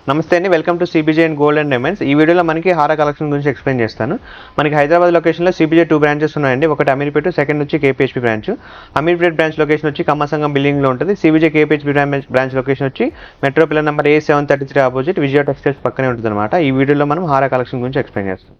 నమస్తే అండి, welcome to CBJ and gold and diamonds. ఈ వీడియోలో మనకి హార కలెక్షన్ గురించి ఎక్స్ప్లెయిన్ చేస్తాను. మనకి హైదరాబాద్ లొకేషన్లో సిబిజే 2 బ్రాంచెస్ ఉన్నాయండి. ఒకటి అమీర్పేట, సెకండ్ వచ్చి KPHB branch. Ameerpet branch location వచ్చి కమ్మసంగం బిల్డింగ్లో ఉంటుంది. సిబిజే కేపీహెచ్పీ బ్రాంచ్ లొకేషన్ వచ్చి metro pillar number A733 opposite Vijaya textiles పక్కనే ఉంటుంది అనమాట. ఈ వీడియోలో మనం హార కలెక్షన్ గురించి ఎక్స్ప్లెయిన్ చేస్తాం.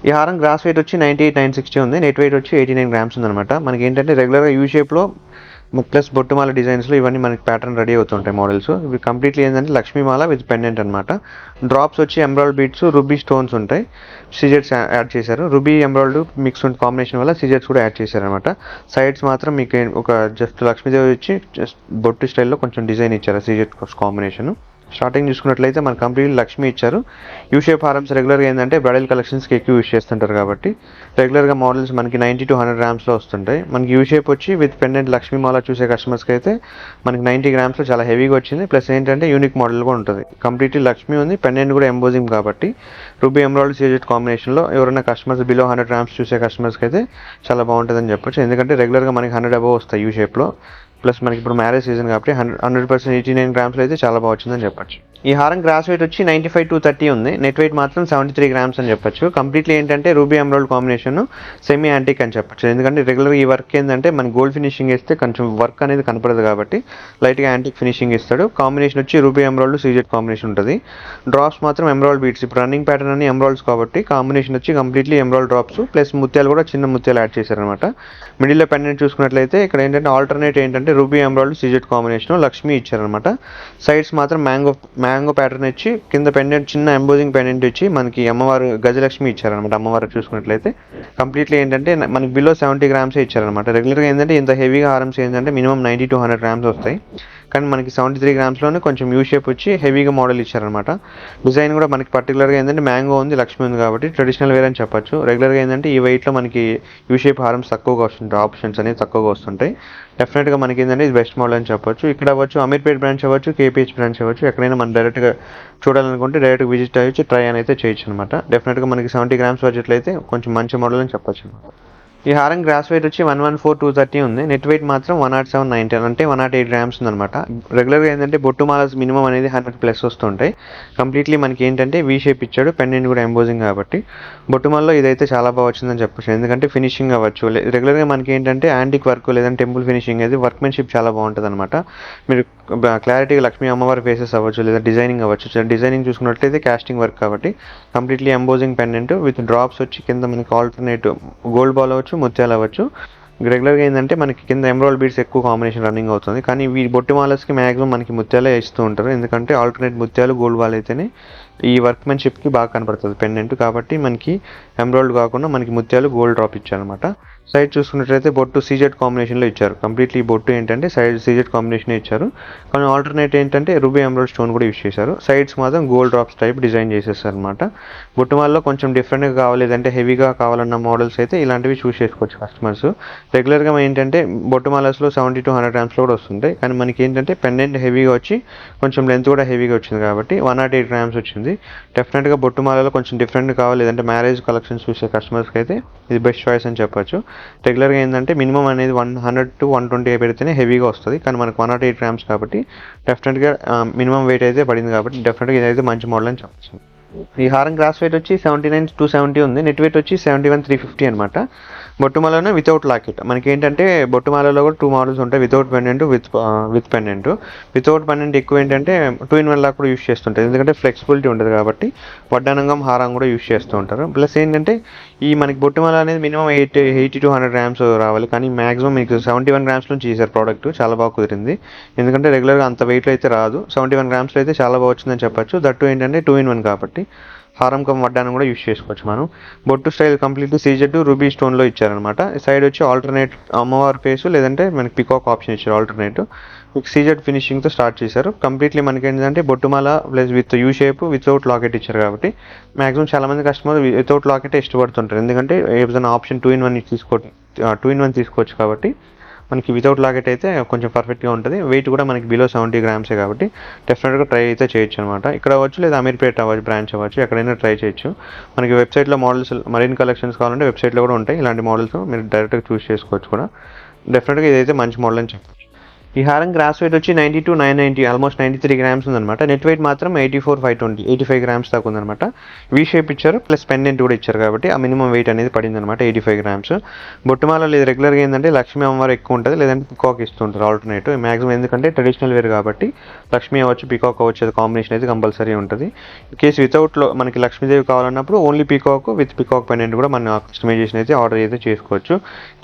ఈ హారం గ్రాస్ వెయిట్ వచ్చి 98,960 ఉంది. నెట్ వెయిట్ వచ్చి 89 గ్రామ్స్ ఉందన్నమాట. మనకి ఏంటంటే రెగ్యులర్గా యూ షేప్లో ప్లస్ బొట్టుమాల డిజైన్స్లో ఇవన్నీ మనకి ప్యాటర్న్ రెడీ అవుతుంటాయి మోడల్స్. ఇవి కంప్లీట్లీ ఏంటంటే లక్ష్మీమాల విత్ పెండెంట్ అనమాట. డ్రాప్స్ వచ్చి ఎంబ్రాయిడ్ బీట్స్, రూబీ స్టోన్స్ ఉంటాయి. సిజెట్స్ యాడ్ చేశారు. రూబీ ఎంబ్రాయిడ్ మిక్స్ కాంబినేషన్ వల్ల సిజెట్స్ కూడా యాడ్ చేశారు అనమాట. సైడ్స్ మాత్రం మీకు ఒక జస్ట్ లక్ష్మీదేవి వచ్చి జస్ట్ బొట్టు స్టైల్లో కొంచెం డిజైన్ ఇచ్చారు సిజెట్ కాంబినేషన్. స్టార్టింగ్ చూసుకున్నట్లయితే మనకు కంప్లీట్ లక్ష్మీ ఇచ్చారు. యూ షేప్ హారమ్స్ రెగ్యులర్గా ఏంటంటే బ్రైడల్ కలెక్షన్స్కి ఎక్కువ యూస్ చేస్తుంటారు కాబట్టి రెగ్యులర్గా మోడల్స్ మనకి 90 to 100 గ్రామ్స్లో వస్తుంటాయి. మనకి యూ షేప్ వచ్చి విత్ పెండెంట్ లక్ష్మీ మాల చూసే కస్టమర్స్కి అయితే మనకి 90 గ్రామ్స్లో చాలా హెవీగా వచ్చింది. ప్లస్ ఏంటంటే యూనిక్ మోడల్ కూడా ఉంటుంది. కంప్లీట్లీ లక్ష్మీ ఉంది, పెండెంట్ కూడా ఎంబోజింగ్ కాబట్టి రూబీ ఎంబ్రాయిడ్ సిజెట్ కాంబినేషన్లో ఎవరైనా కస్టమర్స్ బిలో 100 గ్రామ్స్ చూసే కస్టమర్స్కి అయితే చాలా బాగుంటుందని చెప్పొచ్చు. ఎందుకంటే రెగ్యులర్గా మనకి 100 అబవ్ వస్తాయి యూ షేప్లో. ప్లస్ మనకి ఇప్పుడు మ్యారేజ్ సీజన్ కాబట్టి 100% 89 గ్రామ్స్లో అయితే చాలా బాగా వచ్చిందని చెప్పచ్చు. ఈ హారం గ్రాస్ వెయిట్ వచ్చి 95 to 30 ఉంది. నెట్ వెయిట్ మాత్రం 73 గ్రామ్స్ అని చెప్పచ్చు. కంప్లీట్లీ ఏంటంటే ruby emerald combination semi antique అని చెప్పచ్చు. ఎందుకంటే రెగ్యులర్గా ఈ వర్క్ ఏంటంటే మన గోల్డ్ ఫినిషింగ్ వేస్తే కొంచెం వర్క్ అనేది కనపడదు కాబట్టి లైట్గా యాంటిక్ ఫినిషింగ్ ఇస్తాడు. కాంబినేషన్ వచ్చి రూబీ ఎమరాల్డ్ సీజెట్ కాంబినేషన్ ఉంటుంది. డ్రాప్స్ మాత్రం ఎమరాల్డ్ బీట్స్, ఇప్పుడు రన్నింగ్ ప్యాటర్న్ అని ఎమరాల్డ్స్ కాబట్టి కాంబినేషన్ వచ్చి కంప్లీట్లీ ఎమరాల్డ్ డ్రాప్స్ ప్లస్ ముత్యాలు కూడా చిన్న ముత్యాలు యాడ్ చేశారనమాట. మిడిల్లో పెండెంట్ చూసుకున్నట్లయితే ఇక్కడ ఏంటంటే ఆల్టర్నేట్ ఏంటంటే రూబీ ఎమరాల్డ్ సిజెట్ కాంబినేషన్ లక్ష్మీ ఇచ్చారనమాట. సైడ్స్ మాత్రం మ్యాంగో ప్యాటర్న్ ఇచ్చి కింద పెండెంట్ చిన్న ఎంబోజింగ్ పెండెంట్ ఇచ్చి మనకి అమ్మవారు గజలక్ష్మి ఇచ్చారనమాట. అమ్మవారు చూసుకున్నట్లయితే కంప్లీట్లీ ఏంటంటే మనకి బిలో 70 గ్రామ్సే ఇచ్చారనమాట. రెగ్యులర్గా ఏంటంటే ఇంత హెవీగా హారమ్స్ ఏంటంటే మినిమం 90 to 100 గ్రామ్స్ వస్తాయి. కానీ మనకి 73 గ్రామ్స్లోనే కొంచెం యూ షేప్ వచ్చి హెవీగా మోడల్ ఇచ్చారనమాట. డిజైన్ కూడా మనకి పర్టికులర్గా ఏంటంటే మ్యాంగో ఉంది, లక్ష్మి ఉంది కాబట్టి ట్రెడిషనల్ వేర్ అని చెప్పచ్చు. రెగ్యులర్గా ఏంటంటే ఈ వెయిట్లో మనకి యూ షేప్ హారమ్స్ తక్కువగా వస్తుంటాయి, ఆప్షన్స్ అనేవి తక్కువగా వస్తుంటాయి. డెఫినెట్గా మనకి ఏంటంటే ఇది బెస్ట్ మోడల్ అని చెప్పొచ్చు. ఇక్కడ అవ్వచ్చు అమీర్పేట్ బ్రాంచ్ అవ్వచ్చు, కేపీహెచ్ బ్రాంచ్ అవ్వచ్చు, ఎక్కడైనా మనం డైరెక్ట్గా చూడాలనుకుంటే డైరెక్ట్గా విజిట్ అయ్యొచ్చు, ట్రై అనేది చేయొచ్చు అనమాట. డెఫినెట్గా మనకి 70 గ్రామ్స్ బడ్జెట్లో అయితే కొంచెం మంచి మోడల్ అని చెప్పొచ్చు అనమాట. ఈ హారం గ్రాస్ వెయిట్ వచ్చి 114,230 ఉంది. నెట్ వెయిట్ మాత్రం 107,910 అంటే 108 గ్రామ్స్ ఉందన్నమాట. రెగ్యులర్గా ఏంటంటే బొట్టు మాలస్ మినిమం అనేది 100+ వస్తుంటాయి. కంప్లీట్లీ మనకి ఏంటంటే వీ షేప్ ఇచ్చాడు, పెండెంట్ కూడా ఎంబోజింగ్ కాబట్టి బొట్టు మాలలో ఇదైతే చాలా బాగా వచ్చిందని చెప్పచ్చు. ఎందుకంటే ఫినిషింగ్ అవ్వచ్చు, రెగ్యులర్గా మనకి ఏంటంటే యాంటిక్ వర్క్ లేదంటే టెంపుల్ ఫినిషింగ్ అది వర్క్మెన్షిప్ చాలా బాగుంటుంది అనమాట. మీరు క్లారిటీగా లక్ష్మీ అమ్మవారి ఫేసెస్ అవ్వచ్చు లేదా డిజైనింగ్ అవ్వచ్చు. డిజైనింగ్ చూసుకున్నట్లయితే కాస్టింగ్ వర్క్ కాబట్టి completely embossing pendant with drops వచ్చి కింద మనకి ఆల్టర్నేట్ గోల్డ్ బాల్ అవ్వచ్చు, ముత్యాలు అవ్వచ్చు. రెగ్యులర్గా ఏంటంటే మనకి కింద ఎమరాల్డ్ బీడ్స్ ఎక్కువ కాంబినేషన్ రన్నింగ్ అవుతుంది. కానీ ఈ బొట్టి మాలస్కి మ్యాక్సిమం మనకి ముత్యాలే ఇస్తూ ఉంటారు. ఎందుకంటే ఆల్టర్నేట్ ముత్యాలు గోల్డ్ బాల్ అయితేనే ఈ వర్క్మెన్షిప్కి బాగా కనపడుతుంది పెండెంట్. కాబట్టి మనకి ఎమరాల్డ్ కాకుండా మనకి ముత్యాలు గోల్డ్ డ్రాప్ ఇచ్చారనమాట. సైడ్ చూసుకున్నట్లయితే బొట్టు సీజెట్ కాంబినేషన్లో ఇచ్చారు. కంప్లీట్లీ బొట్టు ఏంటంటే సైడ్ సీజెట్ కాంబినేషన్ ఇచ్చారు. కానీ ఆల్టర్నేట్ ఏంటంటే రూబీ ఎమరాల్డ్ స్టోన్ కూడా యూస్ చేశారు. సైడ్స్ మాత్రం గోల్డ్ డ్రాప్స్ టైప్ డిజైన్ చేసేసారు అనమాట. బొట్టు మాల్లో కొంచెం డిఫరెంట్గా కావాలి లేదంటే హెవీగా కావాలన్న మోడల్స్ అయితే ఇలాంటివి చూస్ చేసుకోవచ్చు కస్టమర్స్. రెగ్యులర్గా ఏంటంటే బొట్టు మాలస్లో 70 to 100 గ్రామ్స్లో కూడా వస్తుంటాయి. కానీ మనకి ఏంటంటే పెండెంట్ హెవీగా వచ్చి కొంచెం లెంత్ కూడా హెవీగా వచ్చింది కాబట్టి 108 గ్రామ్స్ వచ్చింది. డెఫినెట్గా బొట్టు మాలలో కొంచెం డిఫరెంట్గా కావాలి లేదంటే మ్యారేజ్ కలెక్షన్స్ చూసే కస్టమర్స్కి అయితే ఇది బెస్ట్ చాయిస్ అని చెప్పొచ్చు. రెగ్యులర్గా ఏంటంటే మినిమం అనేది 100 to 120 పెడితేనే హెవీగా వస్తుంది. కానీ మనకు 108 గ్రామ్స్ కాబట్టి డెఫినెట్గా మినిమం వెయిట్ అయితే పడింది కాబట్టి డెఫినెట్గా ఇదైతే మంచి మోడల్ అని చెప్పచ్చు. ఈ హారం గ్రాస్ వెయిట్ వచ్చి 79,270 ఉంది. నెట్ వెయిట్ వచ్చి 71,350 అనమాట. బొట్టుమాలలోనే వితౌట్ లాకెట్. మనకి ఏంటంటే బొట్టుమాలలో కూడా 2 మోడల్స్ ఉంటాయి, without pendant with pendant. Without pendant ఎక్కువ ఏంటంటే 2-in-1 లాగా కూడా యూస్ చేస్తుంటారు. ఎందుకంటే ఫ్లెక్సిబిలిటీ ఉంటుంది కాబట్టి వడ్డానంగం హారం కూడా యూస్ చేస్తూ ఉంటారు. ప్లస్ ఏంటంటే ఈ మనకి బొట్టుమాల అనేది మినిమం 80 to 100 గ్రామ్స్ రావాలి. కానీ మాక్సిమం మీకు 71 గ్రామ్స్ నుంచి చేశారు ప్రోడక్ట్. చాలా బాగా కుదిరింది. ఎందుకంటే రెగ్యులర్గా అంత వెయిట్లో అయితే రాదు. 71 గ్రామ్స్లో అయితే చాలా బాగా వచ్చిందని చెప్పచ్చు. దట్టు ఏంటంటే 2-in-1 కాబట్టి హారం కమ్ వడ్డానం కూడా యూస్ చేసుకోవచ్చు మనం. బొట్టు స్టైల్ కంప్లీట్లీ సీజెడ్ రూబీ స్టోన్లో ఇచ్చారనమాట. సైడ్ వచ్చి ఆల్టర్నేట్ అమ్మవారి ఫేసు లేదంటే మనకి పికాక్ ఆప్షన్ ఇచ్చారు ఆల్టర్నేట్. సీజెడ్ ఫినిషింగ్తో స్టార్ట్ చేశారు. కంప్లీట్లీ మనకి ఏంటంటే బొట్టుమాల plus with U shape without locket ఇచ్చారు కాబట్టి మ్యాక్సిమం చాలామంది కస్టమర్ వితౌట్ లాకెట్ ఇష్టపడుతుంటారు. ఎందుకంటే ఏదైనా ఆప్షన్ 2-in-1 తీసుకోవచ్చు కాబట్టి మనకి వితౌట్ లాకెట్ అయితే కొంచెం పర్ఫెక్ట్గా ఉంటుంది. వెయిట్ కూడా మనకి బిలో 70 grams కాబట్టి డెఫినెట్గా ట్రై అయితే చేయొచ్చు అనమాట. ఇక్కడ అవ్వచ్చు లేదా అమీర్పేట అవ్వచ్చు బ్రాంచ్ అవ్వచ్చు ఎక్కడైనా ట్రై చేయొచ్చు. మనకి వెబ్సైట్లో మోడల్స్ మరిన్ని కలెక్షన్స్ కావాలంటే వెబ్సైట్లో కూడా ఉంటాయి. ఇలాంటి మోడల్స్ మీరు డైరెక్ట్గా చూస్ చేసుకోవచ్చు కూడా. డెఫినెట్గా ఇదైతే మంచి మోడల్ అని చెప్పచ్చు. ఈ హారం గ్రాస్ వెయిట్ వచ్చి 92-990 ఆల్మోస్ట్ 93 grams ఉందన్నమాట. నెట్ వెయిట్ మాత్రం 84-520 85 grams దాకా ఉందన్నమాట. వీ షేప్ ఇచ్చారు ప్లస్ పెండెంట్ కూడా ఇచ్చారు కాబట్టి ఆ మినిమం వెయిట్ అనేది పడింది అనమాట 85 grams. బొట్టుమాల లేదు రెగ్యులర్గా ఏంటంటే లక్ష్మీ అమ్మవారు ఎక్కువ ఉంటుంది లేదంటే పికాక్ ఇస్తుంటారు ఆల్టర్నేట్ మ్యాక్సిమం. ఎందుకంటే ట్రెడిషనల్ వేర్ కాబట్టి లక్ష్మీ అవ్వచ్చు పికాక్ అవ్వచ్చు అది కాంబినేషన్ అయితే కంపల్సరీ ఉంటుంది. ఇన్ కేసు వితౌట్లో మనకి లక్ష్మీదేవి కావాలన్నప్పుడు only peacock with peacock pendant కూడా మన కస్టమైజేషన్ అయితే ఆర్డర్ అయితే చేసుకోవచ్చు.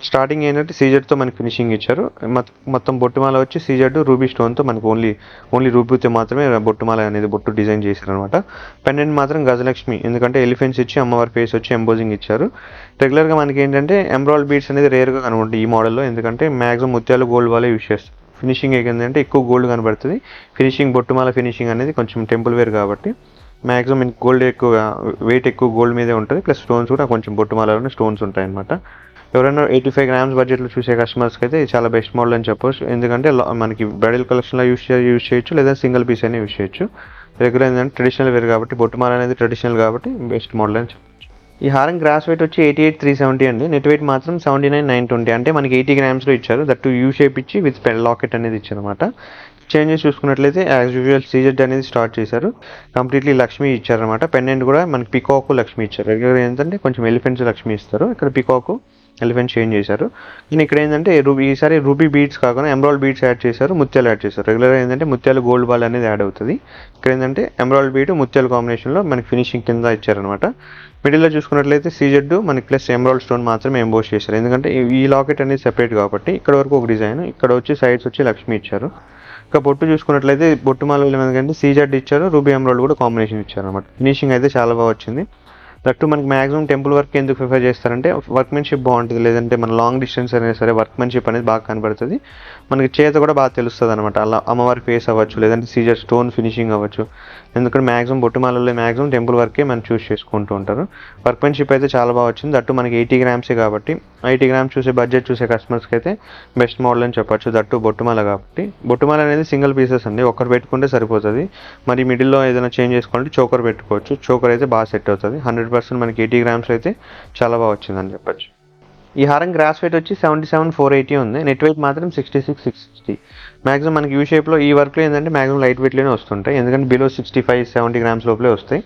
స్టార్టింగ్ ఏంటంటే సీజెడ్తో మనకి ఫినిషింగ్ ఇచ్చారు. మొత్తం బొట్టుమాల వచ్చి సీజెడ్ రూబీ స్టోన్తో మనకు ఓన్లీ రూబీతో మాత్రమే బొట్టుమాల అనేది బొట్టు డిజైన్ చేశారనమాట. పెండెంట్ మాత్రం గజలక్ష్మి ఎందుకంటే ఎలిఫెంట్స్ ఇచ్చి అమ్మవారి ఫేస్ వచ్చి ఎంబోజింగ్ ఇచ్చారు. రెగ్యులర్గా మనకి ఏంటంటే ఎంబ్రాయిడ్ బీడ్స్ అనేది రేర్గా కనబడుతుంది ఈ మోడల్లో. ఎందుకంటే మ్యాక్సిమం ముత్యాలు గోల్డ్ వాళ్ళే యూస్ చేస్తారు. ఫినిషింగ్ ఏంటంటే ఎక్కువ గోల్డ్ కనబడుతుంది. ఫినిషింగ్ బొట్టుమాల ఫినిషింగ్ అనేది కొంచెం టెంపుల్ వేర్ కాబట్టి మ్యాక్సిమం గోల్డ్ ఎక్కువ వెయిట్ ఎక్కువ గోల్డ్ మీదే ఉంటుంది. ప్లస్ స్టోన్స్ కూడా కొంచెం బొట్టుమాలలోనే స్టోన్స్ ఉంటాయి అనమాట. ఎవరైనా 85 grams బడ్జెట్లో చూసే కస్టమర్స్కి అయితే చాలా బెస్ట్ మోడల్ అని చెప్పవచ్చు. ఎందుకంటే మనకి బ్రైడల్ కలెక్షన్లో యూస్ చేయొచ్చు లేదా సింగిల్ పీస్ అయినా యూస్ చేయొచ్చు. రెగ్యులర్ ఏంటంటే ట్రెడిషనల్ వేర్ కాబట్టి బొట్టుమాల అనేది ట్రెడిషనల్ కాబట్టి బెస్ట్ మోడల్ అని చెప్పచ్చు. ఈ హారం గ్రాస్ వెయిట్ వచ్చి 88-370 అండి. నెట్ వెయిట్ మాత్రం 79-920 అంటే మనకి 80 gramsలో ఇచ్చారు. దట్టు యూ షేప్ ఇచ్చి విత్ లాకెట్ అనేది ఇచ్చారు అనమాట. చేంజెస్ చూసుకున్నట్లయితే యాజ్ యూజువల్ సీజెడ్ అనేది స్టార్ట్ చేశారు. కంప్లీట్లీ లక్ష్మి ఇచ్చారనమాట. పెండెంట్ కూడా మనకి పికాక్ లక్ష్మి ఇచ్చారు. రెగ్యులర్ ఏంటంటే కొంచెం ఎలిఫెంట్స్ లక్ష్మి ఇస్తారు. ఇక్కడ పికాక్ ఎలిఫెంట్ చేంజ్ చేశారు. కానీ ఇక్కడ ఏంటంటే ఈసారి రూబీ బీడ్స్ కాకుండా ఎమరాల్డ్ బీడ్స్ యాడ్ చేశారు, ముత్యాలు యాడ్ చేశారు. రెగ్యులర్గా ఏంటంటే ముత్యాలు గోల్డ్ బాల్ అనేది యాడ్ అవుతుంది. ఇక్కడ ఏంటంటే ఎమరాల్డ్ బీడ్ ముత్యాల కాంబినేషన్లో మనకి ఫినిషింగ్ కింద ఇచ్చారనమాట. మిడిల్లో చూసుకున్నట్లయితే సీజెడ్ మనకి ప్లస్ ఎమరాల్డ్ స్టోన్ మాత్రమే ఎంబోస్ చేశారు. ఎందుకంటే ఈ లాకెట్ అనేది సెపరేట్ కాబట్టి ఇక్కడ వరకు ఒక డిజైన్, ఇక్కడ వచ్చి సైడ్స్ వచ్చి లక్ష్మి ఇచ్చారు. ఇంకా బొట్టు చూసుకున్నట్లయితే బొట్టుమాల ఎందుకంటే సీజెడ్ ఇచ్చారు, రూబీ ఎమరాల్డ్ కూడా కాంబినేషన్ ఇచ్చారు అనమాట. ఫినిషింగ్ అయితే చాలా బాగా వచ్చింది. దట్టు మనకి మ్యాక్సిమం టెంపుల్ వర్క్ ఎందుకు ప్రిఫర్ చేస్తారంటే వర్క్మెన్షిప్ బాగుంటుంది. లేదంటే మన లాంగ్ డిస్టెన్స్ అయినా సరే వర్క్మెన్షిప్ అనేది బాగా కనబడుతుంది. మనకి చేత కూడా బాగా తెలుస్తుంది అనమాట. అలా అమ్మవారి ఫేస్ అవ్వచ్చు లేదంటే సీజర్ స్టోన్ ఫినిషింగ్ అవ్వచ్చు. ఎందుకంటే మ్యాక్సిమం బొట్టుమాలలో మ్యాక్సిమం టెంపుల్ వర్కే మనం చూస్ చేసుకుంటూ ఉంటారు. వర్క్మెన్షిప్ అయితే చాలా బాగా వచ్చింది. దట్టు మనకి 80 grams కాబట్టి 80 grams చూసే బడ్జెట్ చూసే కస్టమర్స్కి అయితే బెస్ట్ మోడల్ అని చెప్పొచ్చు. దట్టు బొట్టుమాల కాబట్టి బొట్టుమాల అనేది సింగిల్ పీసెస్ అండి, ఒక్కరు పెట్టుకుంటే సరిపోతుంది. మరి మిడిల్లో ఏదైనా చేంజ్ చేసుకోవాలంటే చోకర్ పెట్టుకోవచ్చు. చోకర్ అయితే బాగా సెట్ అవుతుంది. 100% మనకి 80 grams అయితే చాలా బాగా వచ్చిందని చెప్పచ్చు. ఈ హారం గ్రాస్ వెయిట్ వచ్చి 77-480 ఉంది. నెట్ వెయిట్ మాత్రం 66-660. మ్యాక్సిమం మనకి యూ షేప్లో ఈ వర్క్లో ఏంటంటే మ్యాక్సిమం లైట్ వెయిట్లోనే వస్తుంటాయి. ఎందుకంటే బిలో 65-70 grams లోపలే వస్తాయి.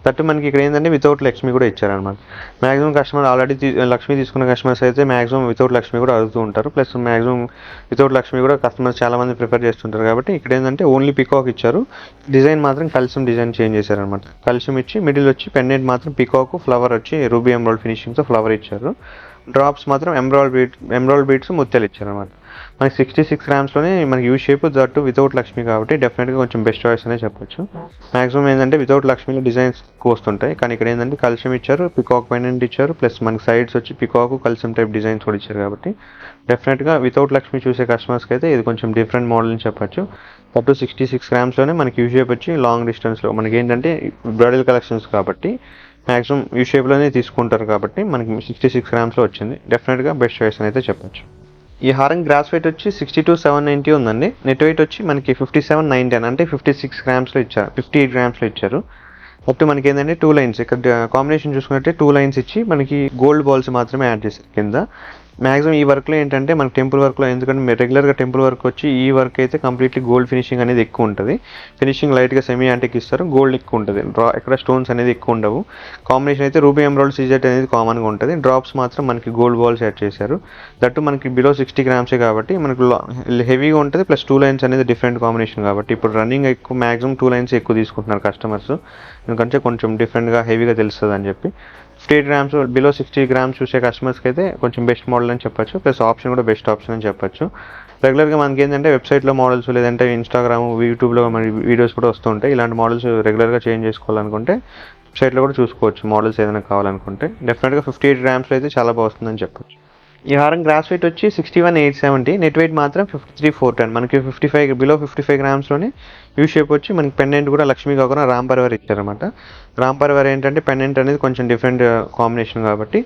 దట్టు మనకి ఇక్కడ ఏంటంటే వితౌట్ లక్ష్మి కూడా ఇచ్చారనమాట. మ్యాక్సిమం కస్టమర్ ఆల్రెడీ లక్ష్మి తీసుకున్న కస్టమర్స్ అయితే మ్యాక్సిమం వితౌట్ లక్ష్మి కూడా అడుగుతూ ఉంటారు. ప్లస్ మ్యాక్సిమం వితౌట్ లక్ష్మి కూడా కస్టమర్స్ చాలామంది ప్రిఫర్ చేస్తుంటారు కాబట్టి ఇక్కడ ఏంటంటే ఓన్లీ పికాక్ ఇచ్చారు. డిజైన్ మాత్రం కల్సియం డిజైన్ చేంజ్ చేశారనమాట. కల్సియం ఇచ్చి మిడిల్ వచ్చి పెండెంట్ మాత్రం పికాక్, ఫ్లవర్ వచ్చి రూబీ ఎమరాల్డ్ ఫినిషింగ్తో ఫ్లవర్ ఇచ్చారు. డ్రాప్స్ మాత్రం ఎమరాల్డ్ బీడ్స్ ముత్యాలు ఇచ్చారనమాట. మనకి 66 grams-లోనే మనకి U shape that without Lakshmi కాబట్టి డెఫినెట్గా కొంచెం బెస్ట్ చాయిస్ అనే చెప్పొచ్చు. మ్యాక్సిమం ఏంటంటే వితౌట్ లక్ష్మిలో డిజైన్స్ ఎక్కువ వస్తుంటాయి. కానీ ఇక్కడ ఏంటంటే కల్సియం ఇచ్చారు, పికాక్ పెండెంట్ ఇచ్చారు, ప్లస్ మనకి సైడ్స్ వచ్చి పికాక్ కల్సియం టైప్ డిజైన్స్ కూడా ఇచ్చారు కాబట్టి డెఫినెట్గా వితౌట్ లక్ష్మి చూసే కస్టమర్స్కి అయితే ఇది కొంచెం డిఫరెంట్ మోడల్ అని చెప్పొచ్చు. దట్టు 66 grams-లోనే మనకి యూ షేప్ వచ్చి లాంగ్ డిస్టెన్స్లో మనకి ఏంటంటే బ్రైడల్ కలెక్షన్స్ కాబట్టి మ్యాక్సిమం యూ షేప్లోనే తీసుకుంటారు కాబట్టి మనకి 66 grams-లో వచ్చింది. డెఫినెట్గా బెస్ట్ చాయిస్ అని అయితే చెప్పొచ్చు. ఈ హారం గ్రాస్ వెయిట్ వచ్చి 62-790 ఉందండి. నెట్ వెయిట్ వచ్చి మనకి 57-910 అంటే 56 grams-లో ఇచ్చారు, 58 grams-లో ఇచ్చారు. అప్పుడు మనకి ఏంటంటే 2 lines ఇక్కడ కాంబినేషన్ చూసుకుంటే 2 lines ఇచ్చి మనకి గోల్డ్ బాల్స్ మాత్రమే యాడ్ చేశారు కింద. మ్యాక్సిమం ఈ వర్క్లో ఏంటంటే మనకి టెంపుల్ వర్క్లో ఎందుకంటే రెగ్యులర్గా టెంపుల్ వర్క్ వచ్చి ఈ వర్క్ అయితే కంప్లీట్లీ గోల్డ్ ఫినిషింగ్ అనేది ఎక్కువ ఉంటుంది. ఫినిషింగ్ లైట్గా సెమీ యాంటిక్ ఇస్తారు, గోల్డ్ ఎక్కువ ఉంటుంది. ఎక్కడ స్టోన్స్ అనేది ఎక్కువ ఉండవు. కాంబినేషన్ అయితే రూబీ ఎమరాల్డ్ సీజెట్ అనేది కామన్గా ఉంటుంది. డ్రాప్స్ మాత్రం మనకి గోల్డ్ బాల్స్ యాడ్ చేశారు. దట్టు మనకి బిలో 60 grams కాబట్టి మనకి హెవీగా ఉంటుంది. ప్లస్ 2 lines అనేది డిఫరెంట్ కాంబినేషన్ కాబట్టి ఇప్పుడు రన్నింగ్ ఎక్కువ మ్యాక్సిమం 2 lines ఎక్కువ తీసుకుంటున్నారు కస్టమర్స్. ఎందుకంటే కొంచెం డిఫరెంట్గా హెవీగా తెలుస్తుంది అని చెప్పి 58 grams బిలో 60 grams చూసే కస్టమర్స్కి అయితే కొంచెం బెస్ట్ మోడల్ అని చెప్పొచ్చు. ప్లస్ ఆప్షన్ కూడా బెస్ట్ ఆప్షన్ అని చెప్పొచ్చు. రెగ్యులర్గా మనకి ఏంటంటే వెబ్సైట్లో మోడల్స్ లేదంటే ఇన్స్టాగ్రామ్, యూట్యూబ్లో మన వీడియోస్ కూడా వస్తుంటాయి. ఇలాంటి మోడల్స్ రెగ్యులర్గా చేంజ్ చేసుకోవాలనుకుంటే వెబ్సైట్లో కూడా చూసుకోవచ్చు మోడల్స్ ఏదైనా కావాలనుకుంటే. డెఫినెట్గా 58 గ్రామ్స్లో అయితే చాలా బాగుంటుందని చెప్పొచ్చు. ఈ హారం గ్రాస్ వెయిట్ వచ్చి 61,870, నెట్ వెయిట్ మాత్రం 53,410. మనకి 55 బిలో 55 గ్రామ్స్లోనే యూ షేప్ వచ్చి మనకి పెండెంట్ కూడా లక్ష్మీ కాకుండా రామ్ పరివార్ ఇచ్చారనమాట. రామ్ పరివార్ ఏంటంటే పెండెంట్ అనేది కొంచెం డిఫరెంట్ కాంబినేషన్ కాబట్టి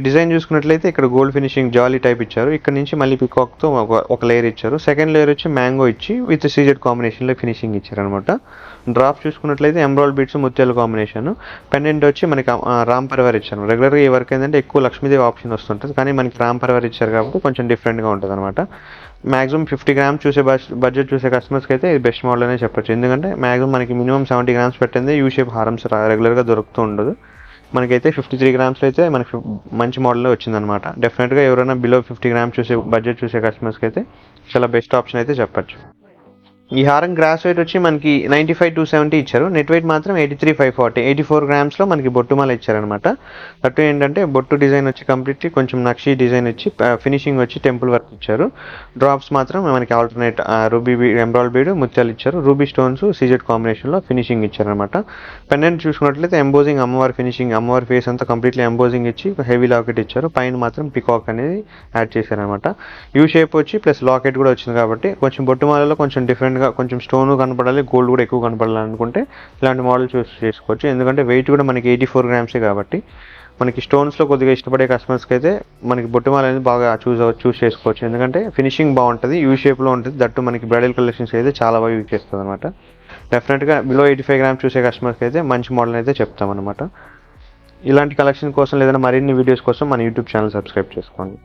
డిజైన్ చూసుకున్నట్లయితే ఇక్కడ గోల్డ్ ఫినిషింగ్ జాలీ టైప్ ఇచ్చారు. ఇక్కడ నుంచి మళ్ళీ పికాక్తో ఒక లేయర్ ఇచ్చారు. సెకండ్ లేయర్ వచ్చి మ్యాంగో ఇచ్చి విత్ సీజెడ్ కాంబినేషన్లో ఫినిషింగ్ ఇచ్చారనమాట. డ్రాప్ చూసుకున్నట్లయితే ఎంబ్రాయిడ్ బీడ్స్ ముత్యాల కాంబినేషన్. పెండెంట్ వచ్చి మనకి రామ్ పరివార్ ఇచ్చారు. రెగ్యులర్గా ఈ వర్క్ ఏంటంటే ఎక్కువ లక్ష్మీదేవి ఆప్షన్ వస్తుంటుంది, కానీ మనకి రామ్ పరివార్ ఇచ్చారు కాబట్టి కొంచెం డిఫరెంట్గా ఉంటుంది అనమాట. మాక్సిమం 50 గ్రామ్స్ చూసే బడ్జెట్ చూసే కస్టమర్స్కి అయితే ఇది బెస్ట్ మోడల్ అనే చెప్పొచ్చు. ఎందుకంటే మాక్సిమం మనకి మినిమం 70 గ్రామ్స్ పెట్టింది యూ షేప్ హారమ్స్ రెగ్యులర్గా దొరుకుతూ ఉండదు. మనకైతే 53 గ్రామ్స్లో అయితే మనకి మంచి మోడల్లో వచ్చిందనమాట. డెఫినెట్గా ఎవరైనా బిలో 50 గ్రామ్స్ చూసే బడ్జెట్ చూసే కస్టమర్స్కి అయితే చాలా బెస్ట్ ఆప్షన్ అయితే చెప్పొచ్చు. ఈ హారం గ్రాస్ వెయిట్ వచ్చి మనకి 95,270 ఇచ్చారు. నెట్ వెయిట్ మాత్రం 83,540. 84 గ్రామ్స్లో మనకి బొట్టుమాల ఇచ్చారనమాట. అటు ఏంటంటే బొట్టు డిజైన్ వచ్చి కంప్లీట్లీ కొంచెం నక్షి డిజైన్ వచ్చి ఫినిషింగ్ వచ్చి టెంపుల్ వర్క్ ఇచ్చారు. డ్రాప్స్ మాత్రం మనకి ఆల్టర్నేట్ రూబీ ఎంబ్రాయిడ్ బీడ్ ముత్యాలు ఇచ్చారు. రూబీ స్టోన్స్ సీజెడ్ కాంబినేషన్లో ఫినిషింగ్ ఇచ్చారనమాట. పెండెంట్ చూసుకున్నట్లయితే ఎంబోజింగ్ అమ్మవారి ఫినిషింగ్, అమ్మవారి ఫేస్ అంతా కంప్లీట్లీ ఎంబోజింగ్ ఇచ్చి హెవీ లాకెట్ ఇచ్చారు. పైన మాత్రం పికాక్ అనేది యాడ్ చేశారనమాట. యూ షేప్ వచ్చి ప్లస్ లాకెట్ కూడా వచ్చింది కాబట్టి కొంచెం బొట్టుమాలలో కొంచెం డిఫరెంట్ కొంచెం స్టోన్ కనపడాలి, గోల్డ్ కూడా ఎక్కువ కనపడాలి అనుకుంటే ఇలాంటి మోడల్ చూస్ చేసుకోవచ్చు. ఎందుకంటే వెయిట్ కూడా మనకి 84 గ్రామ్సే కాబట్టి మనకి స్టోన్స్లో కొద్దిగా ఇష్టపడే కస్టమర్స్కి అయితే మనకి బొట్టుమాల అనేది బాగా చూస్ చేసుకోవచ్చు. ఎందుకంటే ఫినిషింగ్ బాగుంటుంది, యూ షేప్లో ఉంటుంది. దట్టు మనకి బ్రైడల్ కలెక్షన్స్ అయితే చాలా బాగా యూజ్ చేస్తుంది అనమాట. డెఫినెట్గా బిలో 85 గ్రామ్స్ చూసే కస్టమర్స్కి అయితే మంచి మోడల్ అయితే చెప్తామన్నమాట. ఇలాంటి కలెక్షన్ కోసం లేదా మరిన్ని వీడియోస్ కోసం మన యూట్యూబ్ ఛానల్ సబ్స్క్రైబ్ చేసుకోండి.